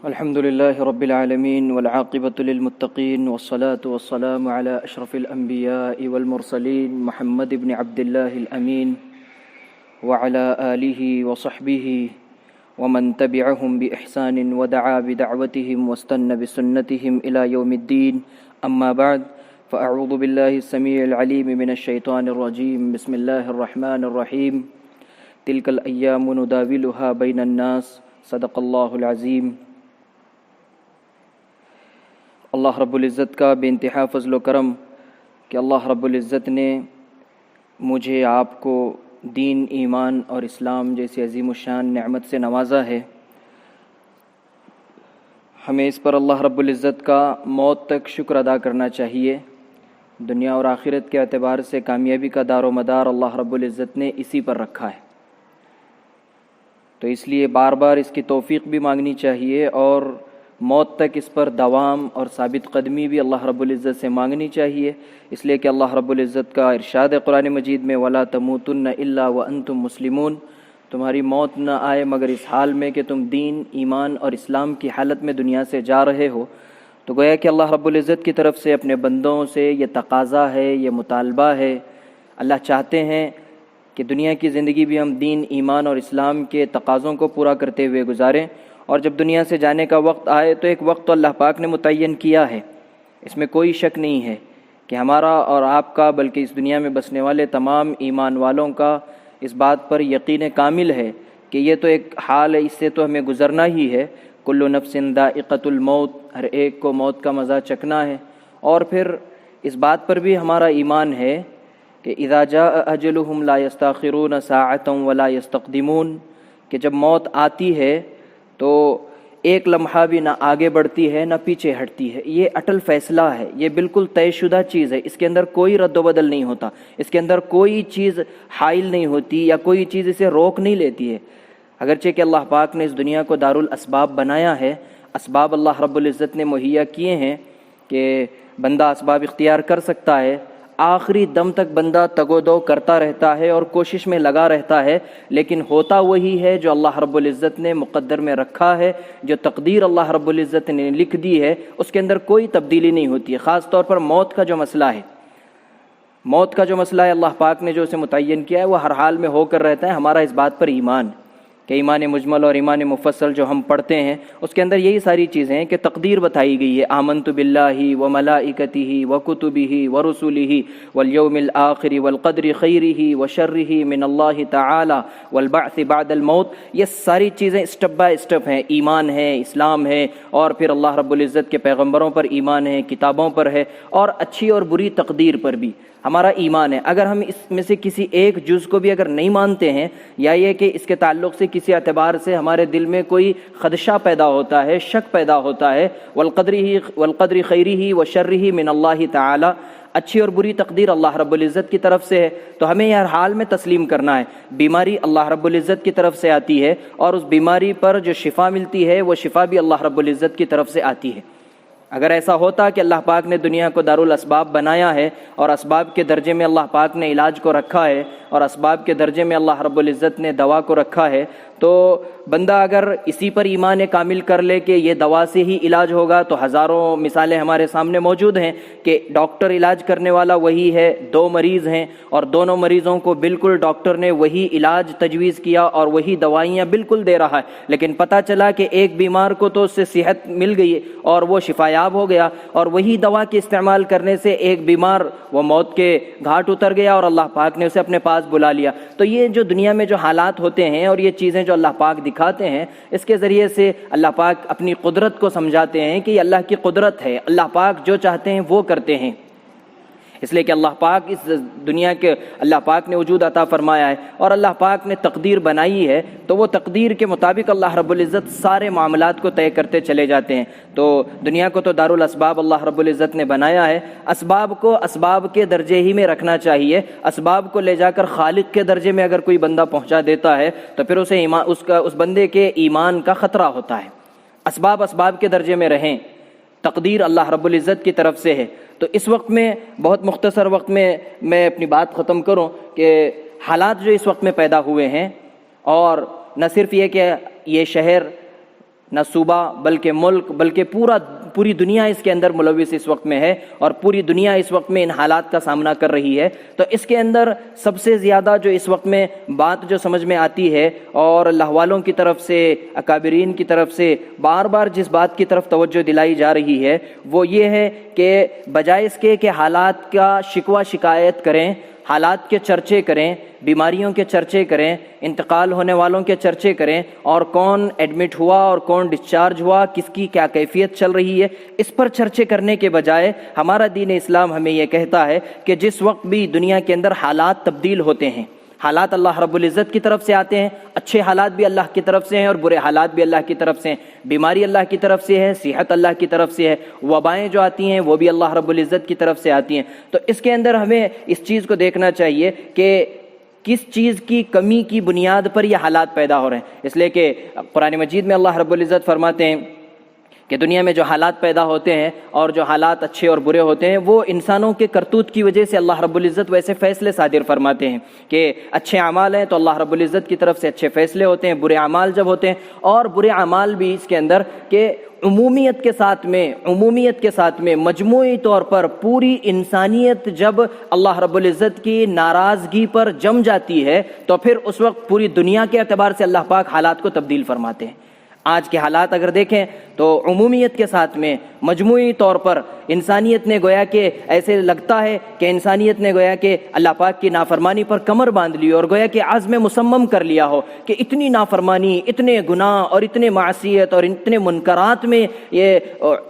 الحمد لله رب العالمين والعاقبة للمتقين والصلاة والسلام على أشرف الأنبياء والمرسلين محمد بن عبد الله الأمين وعلى آله وصحبه ومن تبعهم بإحسان ودعا بدعوتهم واستنى بسنتهم إلى يوم الدين. أما بعد فأعوذ بالله السميع العليم من الشيطان الرجيم. بسم الله الرحمن الرحيم. تلك الأيام نداولها بين الناس. صدق اللہ العظیم. اللہ رب العزت کا بے انتہا فضل و کرم کہ اللہ رب العزت نے مجھے آپ کو دین، ایمان اور اسلام جیسی عظیم الشان نعمت سے نوازا ہے. ہمیں اس پر اللہ رب العزت کا موت تک شکر ادا کرنا چاہیے. دنیا اور آخرت کے اعتبار سے کامیابی کا دار و مدار اللہ رب العزت نے اسی پر رکھا ہے، تو اس لیے بار بار اس کی توفیق بھی مانگنی چاہیے اور موت تک اس پر دوام اور ثابت قدمی بھی اللہ رب العزت سے مانگنی چاہیے. اس لیے کہ اللہ رب العزت کا ارشاد ہے قرآن مجید میں، وَلَا تَمُوتُنَّ إِلَّا وَأَنْتُمْ مُسْلِمُونَ، تمہاری موت نہ آئے مگر اس حال میں کہ تم دین، ایمان اور اسلام کی حالت میں دنیا سے جا رہے ہو. تو گویا کہ اللہ رب العزت کی طرف سے اپنے بندوں سے یہ تقاضا ہے، یہ مطالبہ ہے. اللہ چاہتے ہیں کہ دنیا کی زندگی بھی ہم دین، ایمان اور اسلام کے تقاضوں کو پورا کرتے ہوئے گزاریں، اور جب دنیا سے جانے کا وقت آئے تو ایک وقت تو اللہ پاک نے متعین کیا ہے. اس میں کوئی شک نہیں ہے کہ ہمارا اور آپ کا بلکہ اس دنیا میں بسنے والے تمام ایمان والوں کا اس بات پر یقین کامل ہے کہ یہ تو ایک حال ہے، اس سے تو ہمیں گزرنا ہی ہے. کل نفس ذائقۃ الموت، ہر ایک کو موت کا مزہ چکھنا ہے. اور پھر اس بات پر بھی ہمارا ایمان ہے کہ اذا جاء اجلهم لا يستاخرون ساعة ولا يستقدمون، کہ جب موت آتی ہے تو ایک لمحہ بھی نہ آگے بڑھتی ہے نہ پیچھے ہٹتی ہے. یہ اٹل فیصلہ ہے، یہ بالکل طے شدہ چیز ہے. اس کے اندر کوئی رد و بدل نہیں ہوتا، اس کے اندر کوئی چیز حائل نہیں ہوتی یا کوئی چیز اسے روک نہیں لیتی ہے. اگرچہ کہ اللہ پاک نے اس دنیا کو دارالاسباب بنایا ہے، اسباب اللہ رب العزت نے مہیا کیے ہیں کہ بندہ اسباب اختیار کر سکتا ہے. آخری دم تک بندہ تگ و دو کرتا رہتا ہے اور کوشش میں لگا رہتا ہے، لیکن ہوتا وہی ہے جو اللہ رب العزت نے مقدر میں رکھا ہے. جو تقدیر اللہ رب العزت نے لکھ دی ہے اس کے اندر کوئی تبدیلی نہیں ہوتی ہے. خاص طور پر موت کا جو مسئلہ ہے، موت کا جو مسئلہ ہے اللہ پاک نے جو اسے متعین کیا ہے وہ ہر حال میں ہو کر رہتا ہے. ہمارا اس بات پر ایمان کہ ایمان مجمل اور ایمان مفصل جو ہم پڑھتے ہیں اس کے اندر یہی ساری چیزیں ہیں کہ تقدیر بتائی گئی ہے. آمنت باللہ وملائکتہ وکتبہ ورسلہ والیوم الآخر والقدر خیرہ وشرہ من اللہ تعالی والبعث بعد الموت. یہ ساری چیزیں اسٹیپ بائی اسٹیپ ہیں. ایمان ہے، اسلام ہے، اور پھر اللہ رب العزت کے پیغمبروں پر ایمان ہے، کتابوں پر ہے، اور اچھی اور بری تقدیر پر بھی ہمارا ایمان ہے. اگر ہم اس میں سے کسی ایک جز کو بھی اگر نہیں مانتے ہیں، یا یہ کہ اس کے تعلق سے کسی اعتبار سے ہمارے دل میں کوئی خدشہ پیدا ہوتا ہے، شک پیدا ہوتا ہے، والقدر خیرہ وشرہ من اللہ تعالی، اچھی اور بری تقدیر اللہ رب العزت کی طرف سے ہے، تو ہمیں ہر حال میں تسلیم کرنا ہے. بیماری اللہ رب العزت کی طرف سے آتی ہے، اور اس بیماری پر جو شفا ملتی ہے وہ شفا بھی اللہ رب العزت کی طرف سے آتی ہے. اگر ایسا ہوتا کہ اللہ پاک نے دنیا کو دارالاسباب بنایا ہے اور اسباب کے درجے میں اللہ پاک نے علاج کو رکھا ہے اور اسباب کے درجے میں اللہ رب العزت نے دوا کو رکھا ہے، تو بندہ اگر اسی پر ایمان کامل کر لے کہ یہ دوا سے ہی علاج ہوگا، تو ہزاروں مثالیں ہمارے سامنے موجود ہیں کہ ڈاکٹر علاج کرنے والا وہی ہے، دو مریض ہیں اور دونوں مریضوں کو بالکل ڈاکٹر نے وہی علاج تجویز کیا اور وہی دوائیاں بالکل دے رہا ہے، لیکن پتہ چلا کہ ایک بیمار کو تو اس سے صحت مل گئی اور وہ شفایاب ہو گیا، اور وہی دوا کے استعمال کرنے سے ایک بیمار وہ موت کے گھاٹ اتر گیا اور اللہ پاک نے اسے اپنے پاس بلا لیا. تو یہ جو دنیا میں جو حالات ہوتے ہیں اور یہ چیزیں جو اللہ پاک دکھاتے ہیں، اس کے ذریعے سے اللہ پاک اپنی قدرت کو سمجھاتے ہیں کہ یہ اللہ کی قدرت ہے. اللہ پاک جو چاہتے ہیں وہ کرتے ہیں. اس لیے کہ اللہ پاک اس دنیا کے اللہ پاک نے وجود عطا فرمایا ہے اور اللہ پاک نے تقدیر بنائی ہے، تو وہ تقدیر کے مطابق اللہ رب العزت سارے معاملات کو طے کرتے چلے جاتے ہیں. تو دنیا کو تو دارالاسباب اللہ رب العزت نے بنایا ہے. اسباب کو اسباب کے درجے ہی میں رکھنا چاہیے. اسباب کو لے جا کر خالق کے درجے میں اگر کوئی بندہ پہنچا دیتا ہے تو پھر اسے اس بندے کے ایمان کا خطرہ ہوتا ہے. اسباب اسباب کے درجے میں رہیں، تقدیر اللہ رب العزت کی طرف سے ہے. تو اس وقت میں بہت مختصر وقت میں اپنی بات ختم کروں کہ حالات جو اس وقت میں پیدا ہوئے ہیں، اور نہ صرف یہ کہ یہ شہر نہ صوبہ بلکہ ملک بلکہ پوری دنیا اس کے اندر ملوث اس وقت میں ہے، اور پوری دنیا اس وقت میں ان حالات کا سامنا کر رہی ہے۔ تو اس کے اندر سب سے زیادہ جو اس وقت میں بات جو سمجھ میں آتی ہے، اور اللہ والوں کی طرف سے، اکابرین کی طرف سے بار بار جس بات کی طرف توجہ دلائی جا رہی ہے وہ یہ ہے کہ بجائے اس کے کہ حالات کا شکوہ شکایت کریں، حالات کے چرچے کریں، بیماریوں کے چرچے کریں، انتقال ہونے والوں کے چرچے کریں، اور کون ایڈمٹ ہوا اور کون ڈسچارج ہوا، کس کی کیا کیفیت چل رہی ہے، اس پر چرچے کرنے کے بجائے ہمارا دین اسلام ہمیں یہ کہتا ہے کہ جس وقت بھی دنیا کے اندر حالات تبدیل ہوتے ہیں، حالات اللہ رب العزت کی طرف سے آتے ہیں، اچھے حالات بھی اللہ کی طرف سے ہیں اور برے حالات بھی اللہ کی طرف سے ہیں، بیماری اللہ کی طرف سے ہے، صحت اللہ کی طرف سے ہے، وبائیں جو آتی ہیں وہ بھی اللہ رب العزت کی طرف سے آتی ہیں۔ تو اس کے اندر ہمیں اس چیز کو دیکھنا چاہیے کہ کس چیز کی کمی کی بنیاد پر یہ حالات پیدا ہو رہے ہیں، اس لیے کہ قرآن مجید میں اللہ رب العزت فرماتے ہیں کہ دنیا میں جو حالات پیدا ہوتے ہیں اور جو حالات اچھے اور برے ہوتے ہیں وہ انسانوں کے کرتوت کی وجہ سے اللہ رب العزت ویسے فیصلے صادر فرماتے ہیں کہ اچھے اعمال ہیں تو اللہ رب العزت کی طرف سے اچھے فیصلے ہوتے ہیں، برے اعمال جب ہوتے ہیں، اور برے اعمال بھی اس کے اندر کہ عمومیت کے ساتھ میں مجموعی طور پر پوری انسانیت جب اللہ رب العزت کی ناراضگی پر جم جاتی ہے تو پھر اس وقت پوری دنیا کے اعتبار سے اللہ پاک حالات کو تبدیل فرماتے ہیں۔ آج کے حالات اگر دیکھیں تو عمومیت کے ساتھ میں مجموعی طور پر انسانیت نے گویا کہ ایسے لگتا ہے کہ انسانیت نے گویا کہ اللہ پاک کی نافرمانی پر کمر باندھ لی اور گویا کہ عزم مصمم کر لیا ہو کہ اتنی نافرمانی، اتنے گناہ اور اتنے معصیت اور اتنے منکرات میں یہ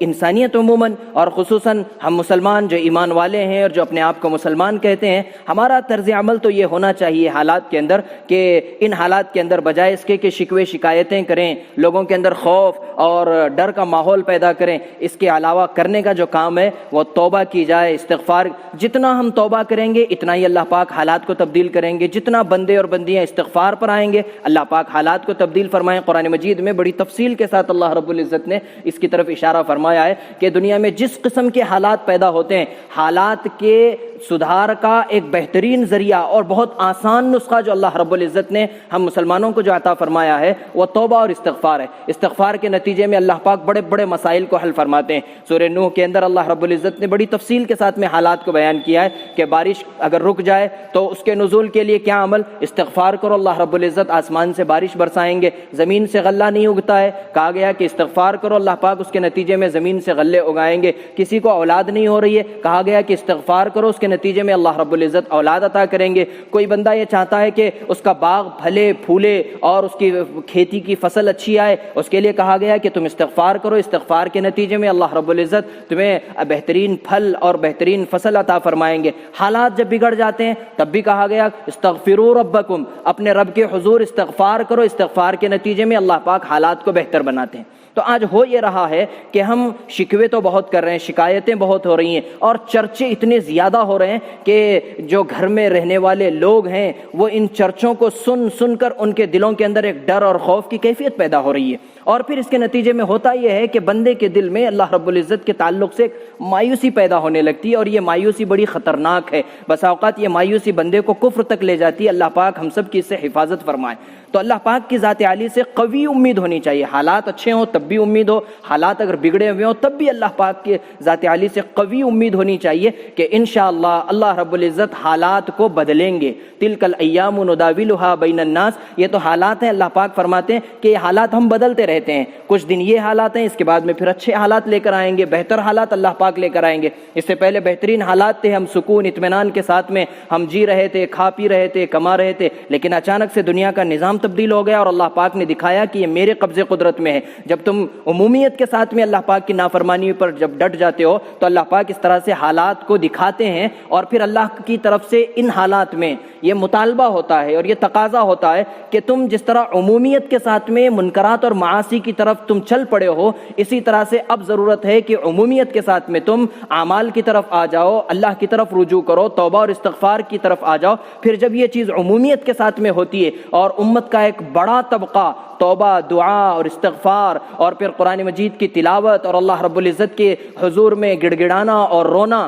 انسانیت عموماً اور خصوصاً ہم مسلمان جو ایمان والے ہیں اور جو اپنے آپ کو مسلمان کہتے ہیں، ہمارا طرز عمل تو یہ ہونا چاہیے حالات کے اندر کہ ان حالات کے اندر بجائے اس کے کہ شکوے شکایتیں کریں، لوگوں کے اندر خوف اور ڈر کا ماحول پیدا کریں، اس کے علاوہ کرنے کا جو کام ہے وہ توبہ کی جائے، استغفار۔ جتنا ہم توبہ کریں گے اتنا ہی اللہ پاک حالات کو تبدیل کریں گے، جتنا بندے اور بندیاں استغفار پر آئیں گے اللہ پاک حالات کو تبدیل فرمائیں۔ قرآن مجید میں بڑی تفصیل کے ساتھ اللہ رب العزت نے اس کی طرف اشارہ فرمایا ہے کہ دنیا میں جس قسم کے حالات پیدا ہوتے ہیں، حالات کے سدھار کا ایک بہترین ذریعہ اور بہت آسان نسخہ جو اللہ رب العزت نے ہم مسلمانوں کو جو عطا فرمایا ہے وہ توبہ اور استغفار ہے۔ استغفار کے نتیجے میں اللہ پاک بڑے بڑے مسائل کو حل فرماتے ہیں۔ سورہ نوح کے اندر اللہ رب العزت نے بڑی تفصیل کے ساتھ میں حالات کو بیان کیا ہے کہ بارش اگر رک جائے تو اس کے نزول کے لیے کیا عمل، استغفار کرو، اللہ رب العزت آسمان سے بارش برسائیں گے۔ زمین سے غلہ نہیں اگتا ہے، کہا گیا کہ استغفار کرو، اللہ پاک اس کے نتیجے میں زمین سے غلے اگائیں گے۔ کسی کو اولاد نہیں ہو رہی ہے، کہا گیا کہ استغفار کرو، اس کے نتیجے میں اللہ رب العزت اولاد عطا کریں گے۔ کوئی بندہ یہ چاہتا ہے کہ اس کا باغ پھلے پھولے اور اس کی کھیتی کی فصل اچھی آئے، اس کے لیے کہا گیا کہ تم استغفار کرو، استغفار کے نتیجے میں اللہ رب العزت تمہیں بہترین پھل اور بہترین فصل عطا فرمائیں گے۔ حالات جب بگڑ جاتے ہیں تب بھی کہا گیا استغفروا ربکم، اپنے رب کے حضور استغفار کرو، استغفار کے نتیجے میں اللہ پاک حالات کو بہتر بناتے ہیں۔ تو آج ہو یہ رہا ہے کہ ہم شکوے تو بہت کر رہے ہیں، شکایتیں بہت ہو رہی ہیں اور چرچے اتنے زیادہ ہو رہے ہیں کہ جو گھر میں رہنے والے لوگ ہیں وہ ان چرچوں کو سن سن کر ان کے دلوں کے اندر ایک ڈر اور خوف کی کیفیت پیدا ہو رہی ہے، اور پھر اس کے نتیجے میں ہوتا یہ ہے کہ بندے کے دل میں اللہ رب العزت کے تعلق سے ایک مایوسی پیدا ہونے لگتی ہے، اور یہ مایوسی بڑی خطرناک ہے۔ بسا اوقات یہ مایوسی بندے کو کفر تک لے جاتی ہے۔ اللہ پاک ہم سب کی اس سے حفاظت فرمائے۔ تو اللہ پاک کی ذات عالی سے قوی امید ہونی چاہیے، حالات اچھے ہوں تب بھی امید ہو، حالات اگر بگڑے ہوئے ہوں تب بھی اللہ پاک کی ذات عالی سے قوی امید ہونی چاہیے کہ انشاءاللہ اللہ رب العزت حالات کو بدلیں گے۔ تلک الایام نداولها بین الناس، یہ تو حالات ہیں، اللہ پاک فرماتے ہیں کہ یہ حالات ہم بدلتے رہتے ہیں، کچھ دن یہ حالات ہیں، اس کے بعد میں پھر اچھے حالات لے کر آئیں گے، بہتر حالات اللہ پاک لے کر آئیں گے۔ اس سے پہلے بہترین حالات تھے، ہم سکون اطمینان کے ساتھ میں ہم جی رہے تھے، کھا پی رہے تھے، کما رہے تھے، لیکن اچانک سے دنیا کا نظام تبدیل ہو گیا اور اللہ پاک نے دکھایا کہ یہ میرے قبضے قدرت میں ہے۔ جب تم عمومیت کے ساتھ میں اللہ پاک کی نافرمانی پر جب ڈٹ جاتے ہو تو اللہ پاک اس طرح سے حالات کو دکھاتے ہیں، اور پھر اللہ کی طرف سے ان حالات میں یہ مطالبہ ہوتا ہے اور یہ تقاضا ہوتا ہے کہ تم جس طرح عمومیت کے ساتھ میں منکرات اور معاصی کی طرف تم چل پڑے ہو، اسی طرح سے اب ضرورت ہے کہ عمومیت کے ساتھ میں تم اعمال کی طرف آ جاؤ، اللہ کی طرف رجوع کرو، توبہ اور استغفار کی طرف آ جاؤ۔ پھر جب یہ چیز عمومیت کے ساتھ میں ہوتی ہے اور امت کا ایک بڑا طبقہ توبہ، دعا اور استغفار اور پھر قرآن مجید کی تلاوت اور اللہ رب العزت کے حضور میں گڑ گڑانا اور رونا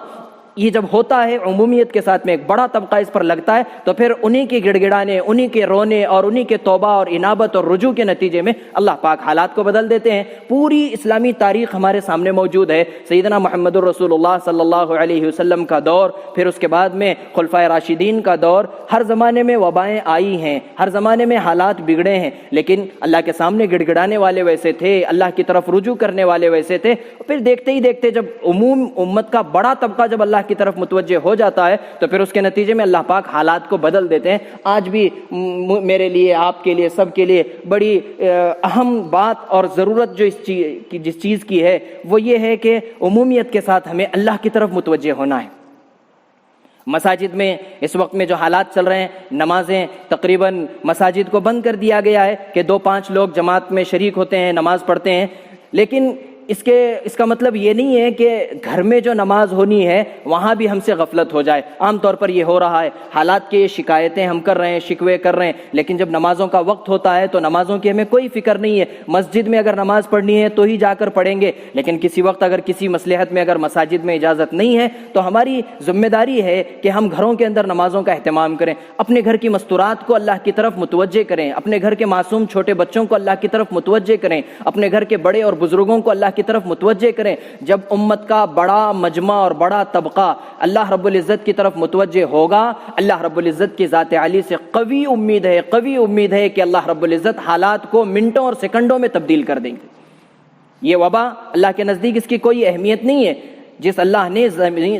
یہ جب ہوتا ہے عمومیت کے ساتھ میں ایک بڑا طبقہ اس پر لگتا ہے تو پھر انہی کے گڑ گڑانے، انہی کے رونے اور انہی کے توبہ اور انابت اور رجوع کے نتیجے میں اللہ پاک حالات کو بدل دیتے ہیں۔ پوری اسلامی تاریخ ہمارے سامنے موجود ہے، سیدنا محمد الرسول اللہ صلی اللہ علیہ وسلم کا دور، پھر اس کے بعد میں خلفائے راشدین کا دور، ہر زمانے میں وبائیں آئی ہیں، ہر زمانے میں حالات بگڑے ہیں، لیکن اللہ کے سامنے گڑ گڑانے والے ویسے تھے، اللہ کی طرف رجوع کرنے والے ویسے تھے۔ پھر دیکھتے ہی دیکھتے جب امت کا بڑا طبقہ جب اللہ کی طرف متوجہ ہو جاتا ہے تو پھر اس کے نتیجے میں اللہ پاک حالات کو بدل دیتے ہیں۔ آج بھی میرے لیے، آپ کے لیے، سب کے لیے بڑی اہم بات اور ضرورت جو جس چیز کی ہے وہ یہ ہے کہ عمومیت کے ساتھ ہمیں اللہ کی طرف متوجہ ہونا ہے۔ مساجد میں اس وقت میں جو حالات چل رہے ہیں، نمازیں تقریباً مساجد کو بند کر دیا گیا ہے کہ 2-5 لوگ جماعت میں شریک ہوتے ہیں، نماز پڑھتے ہیں، لیکن اس کا مطلب یہ نہیں ہے کہ گھر میں جو نماز ہونی ہے وہاں بھی ہم سے غفلت ہو جائے۔ عام طور پر یہ ہو رہا ہے، حالات کی شکایتیں ہم کر رہے ہیں، شکوے کر رہے ہیں، لیکن جب نمازوں کا وقت ہوتا ہے تو نمازوں کی ہمیں کوئی فکر نہیں ہے۔ مسجد میں اگر نماز پڑھنی ہے تو ہی جا کر پڑھیں گے، لیکن کسی وقت اگر کسی مصلحت میں اگر مساجد میں اجازت نہیں ہے تو ہماری ذمہ داری ہے کہ ہم گھروں کے اندر نمازوں کا اہتمام کریں، اپنے گھر کی مستورات کو اللہ کی طرف متوجہ کریں، اپنے گھر کے معصوم چھوٹے بچوں کو اللہ کی طرف متوجہ کریں، اپنے گھر کے بڑے اور بزرگوں کو اللہ کی طرف متوجہ کریں۔ جب امت کا بڑا مجمع اور بڑا طبقہ اللہ رب العزت کی طرف متوجہ ہوگا، اللہ رب العزت کی ذات عالی سے قوی امید ہے کہ اللہ رب العزت حالات کو منٹوں اور سیکنڈوں میں تبدیل کر دیں گے۔ یہ وبا اللہ کے نزدیک اس کی کوئی اہمیت نہیں ہے۔ جس اللہ نے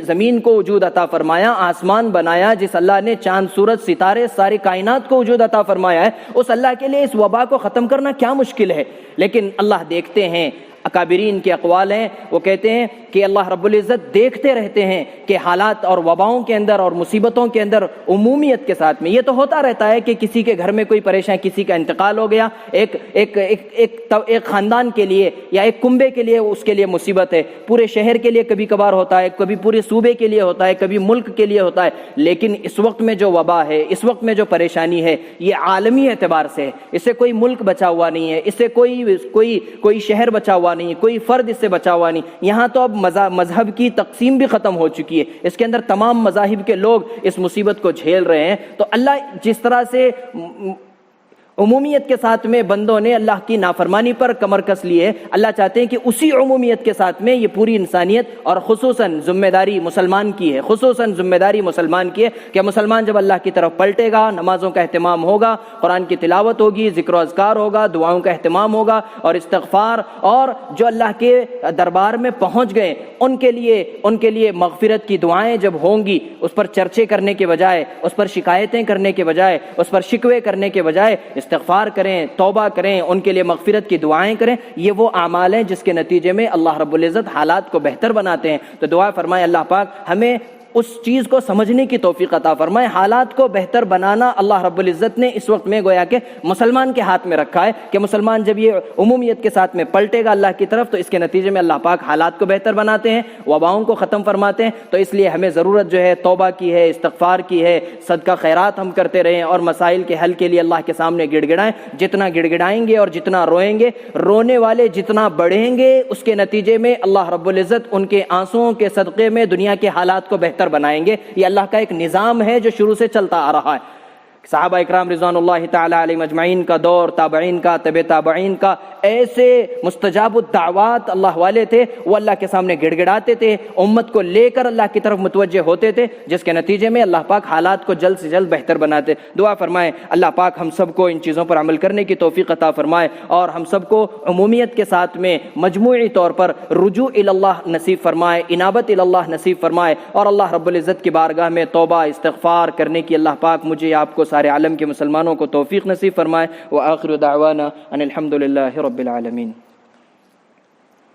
زمین کو وجود عطا فرمایا، آسمان بنایا، جس اللہ نے چاند سورج ستارے ساری کائنات کو وجود عطا فرمایا ہے، اس اللہ کے لیے اس وبا کو ختم کرنا کیا مشکل ہے؟ لیکن اللہ دیکھتے ہیں، اکابرین کے اقوال ہیں، وہ کہتے ہیں کہ اللہ رب العزت دیکھتے رہتے ہیں کہ حالات اور وباؤں کے اندر اور مصیبتوں کے اندر عمومیت کے ساتھ میں یہ تو ہوتا رہتا ہے کہ کسی کے گھر میں کوئی پریشان، کسی کا انتقال ہو گیا، ایک خاندان کے لیے یا ایک کنبے کے لیے اس کے لیے مصیبت ہے، پورے شہر کے لیے کبھی کبھار ہوتا ہے، کبھی پورے صوبے کے لیے ہوتا ہے، کبھی ملک کے لیے ہوتا ہے، لیکن اس وقت میں جو وبا ہے، اس وقت میں جو پریشانی ہے، یہ عالمی اعتبار سے ہے۔ اس سے کوئی ملک بچا ہوا نہیں ہے، اس سے کوئی شہر بچا ہوا نہیں، کوئی فرد اس سے بچا ہوا نہیں۔ یہاں تو اب مذہب کی تقسیم بھی ختم ہو چکی ہے، اس کے اندر تمام مذاہب کے لوگ اس مصیبت کو جھیل رہے ہیں۔ تو اللہ جس طرح سے عمومیت کے ساتھ میں بندوں نے اللہ کی نافرمانی پر کمر کس لی ہے، اللہ چاہتے ہیں کہ اسی عمومیت کے ساتھ میں یہ پوری انسانیت اور خصوصاً ذمہ داری مسلمان کی ہے، کہ مسلمان جب اللہ کی طرف پلٹے گا، نمازوں کا اہتمام ہوگا، قرآن کی تلاوت ہوگی، ذکر و اذکار ہوگا، دعاؤں کا اہتمام ہوگا اور استغفار، اور جو اللہ کے دربار میں پہنچ گئے ان کے لیے مغفرت کی دعائیں جب ہوں گی، اس پر چرچے کرنے کے بجائے، اس پر شکایتیں کرنے کے بجائے، اس پر شکوے کرنے کے بجائے استغفار کریں، توبہ کریں، ان کے لیے مغفرت کی دعائیں کریں۔ یہ وہ اعمال ہیں جس کے نتیجے میں اللہ رب العزت حالات کو بہتر بناتے ہیں۔ تو دعا فرمائے اللہ پاک ہمیں اس چیز کو سمجھنے کی توفیق عطا فرمائے۔ حالات کو بہتر بنانا اللہ رب العزت نے اس وقت میں گویا کہ مسلمان کے ہاتھ میں رکھا ہے، کہ مسلمان جب یہ عمومیت کے ساتھ میں پلٹے گا اللہ کی طرف تو اس کے نتیجے میں اللہ پاک حالات کو بہتر بناتے ہیں، وباؤں کو ختم فرماتے ہیں۔ تو اس لیے ہمیں ضرورت جو ہے توبہ کی ہے، استغفار کی ہے، صدقہ خیرات ہم کرتے رہیں اور مسائل کے حل کے لیے اللہ کے سامنے گڑ گڑائیں۔ جتنا گڑ گڑائیں گے اور جتنا روئیں گے، رونے والے جتنا بڑھیں گے، اس کے نتیجے میں اللہ رب العزت ان کے آنسوؤں کے صدقے میں دنیا کے حالات کو بہتر بنائیں گے۔ یہ اللہ کا ایک نظام ہے جو شروع سے چلتا آ رہا ہے۔ صحابہ اکرام رضوان اللہ تعالی علیہم اجمعین کا دور، تابعین کا، تبع تابعین کا، ایسے مستجاب الدعوات اللہ والے تھے، وہ اللہ کے سامنے گڑ گڑاتے تھے، امت کو لے کر اللہ کی طرف متوجہ ہوتے تھے، جس کے نتیجے میں اللہ پاک حالات کو جلد سے جلد بہتر بناتے۔ دعا فرمائیں اللہ پاک ہم سب کو ان چیزوں پر عمل کرنے کی توفیق عطا فرمائے اور ہم سب کو عمومیت کے ساتھ میں مجموعی طور پر رجوع الی اللہ نصیب فرمائے، انابت الی اللہ نصیب فرمائے، اور اللہ رب العزت کی بارگاہ میں توبہ استغفار کرنے کی اللہ پاک مجھے آپ کو سارے عالم کے مسلمانوں کو توفیق نصیب فرمائے۔ وآخر دعوانا ان الحمد للہ رب العالمین۔